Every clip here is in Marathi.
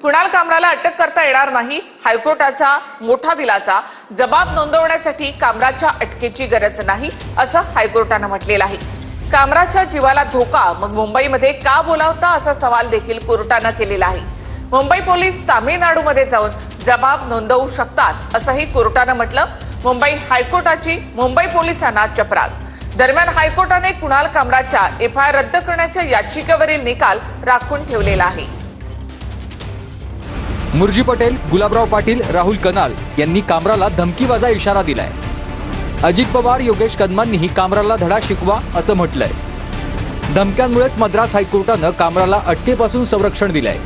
कुणाल कामराला अटक करता येणार नाही, हायकोर्टाचा मोठा दिलासा. जबाब नोंदवण्यासाठी कामराच्या अटकेची गरज नाही असं हायकोर्टानं म्हटलेलं आहे. कामराच्या जीवाला धोका, मग मुंबईमध्ये का बोलावता असा सवाल देखील कोर्टानं केलेला आहे. मुंबई पोलीस तामिळनाडूमध्ये जाऊन जबाब नोंदवू शकतात असंही कोर्टानं म्हटलं. मुंबई हायकोर्टाची मुंबई पोलिसांना चपराक. दरम्यान हायकोर्टाने कुणाल कामराच्या एफआयआर रद्द करण्याच्या याचिकेवरील निकाल राखून ठेवलेला आहे. मुर्जी पटेल, गुलाबराव पाटील, राहुल कनाल यांनी कामराला धमकीबाजा इशारा दिलाय. अजित पवार, योगेश कदमांनीही कामराला धडा शिकवा असं म्हटलंय. धमक्यांमुळेच मद्रास हायकोर्टानं कामराला अटकेपासून संरक्षण दिलंय.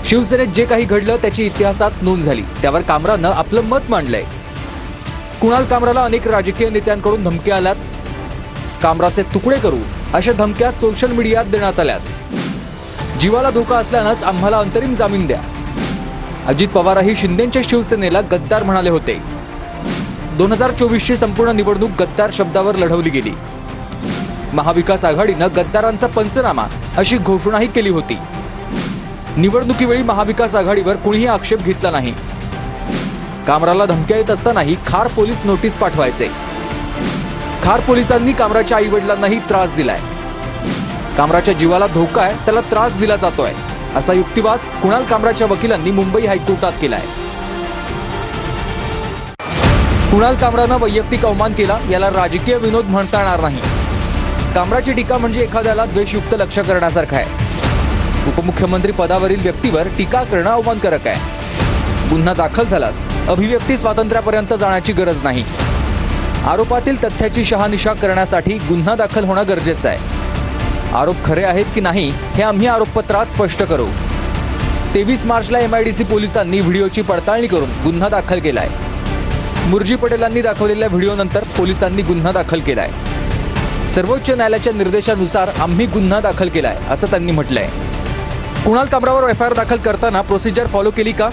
शिवसेनेत जे काही घडलं त्याची इतिहासात नोंद झाली, त्यावर कामरानं आपलं मत मांडलंय. कुणाल कामराला अनेक राजकीय नेत्यांकडून धमक्या आल्यात. कामराचे तुकडे करू अशा धमक्या सोशल मीडियात देण्यात आल्यात. जीवाला धोका असल्यानंच आम्हाला अंतरिम जामीन द्या. अजित पवारही शिंदेच्या शिवसेनेला गद्दार म्हणाले होते. 2024ची संपूर्ण निवडणूक गद्दार शब्दावर लढवली गेली. महाविकास आघाडीनं गद्दारांचा पंचनामा अशी घोषणाही केली होती. निवडणुकीवेळी महाविकास आघाडीवर कुणीही आक्षेप घेतला नाही. कामराला धमक्या येत असतानाही खार पोलीस नोटीस पाठवायचे. खार पोलिसांनी कामराच्या आईवडिलांनाही त्रास दिलाय. कामराच्या जीवाला धोका आहे, त्याला त्रास दिला जातोय असा युक्तिवाद कुणाल कामराच्या वकिलांनी मुंबई हायकोर्टात केलाय. कुणाल कामरानं वैयक्तिक अवमान केला, याला राजकीय विनोद म्हणता येणार नाही. कामराची टीका म्हणजे एखाद्याला द्वेषयुक्त लक्ष्य करण्यासारखं आहे. उपमुख्यमंत्री पदावरील व्यक्तीवर टीका करणं अवमानकारक आहे. गुन्हा दाखल झाल्यास अभिव्यक्ती स्वातंत्र्यापर्यंत जाण्याची गरज नाही. आरोपातील तथ्याची शहानिशा करण्यासाठी गुन्हा दाखल होणं गरजेचं आहे. आरोप खरे आहेत की नाही हे आम्ही आरोपपत्रात स्पष्ट करू. 23 मार्चला MIDC पोलिसांनी व्हिडिओची पडताळणी करून गुन्हा दाखल केलाय. मुर्जी पटेलांनी दाखवलेल्या व्हिडिओनंतर पोलिसांनी गुन्हा दाखल केलाय. सर्वोच्च न्यायालयाच्या निर्देशानुसार आम्ही गुन्हा दाखल केलाय असं त्यांनी म्हटलंय. कुणाल कामरावर FIR दाखल करताना प्रोसिजर फॉलो केली का?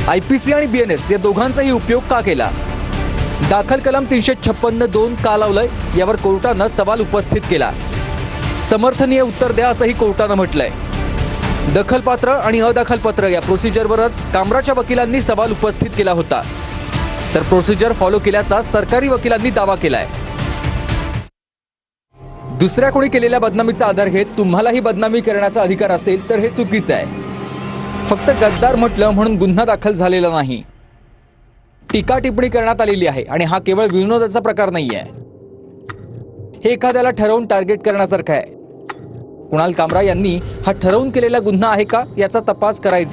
IPC आणि BNS या दोघांचाही उपयोग का केला? दाखल कलम 356(2) का लावलंय यावर कोर्टानं सवाल उपस्थित केला. समर्थनीय उत्तर द्या असंही कोर्टानं म्हटलंय. दखलपात्र आणि अदखलपात्र या प्रोसिजरवरच कामराच्या वकिलांनी सवाल उपस्थित केला होता. तर प्रोसिजर फॉलो केल्याचा सरकारी वकिलांनी दावा केलाय. दुसऱ्या कोणी केलेल्या बदनामीचा आधार घेत तुम्हालाही बदनामी करण्याचा अधिकार असेल तर हे चुकीचं आहे. फक्त गद्दार म्हटलं म्हणून गुन्हा दाखल झालेला नाही. टीका टिप्पणी करण्यात आलेली आहे आणि हा केवळ विनोदाचा प्रकार नाहीये. हे एखाद्याला ठरवून टार्गेट करण्यासारखं आहे. कुणाल कामरा यांनी हा ठरवून केलेला गुन्हा आहे का याचा तपास करायचा.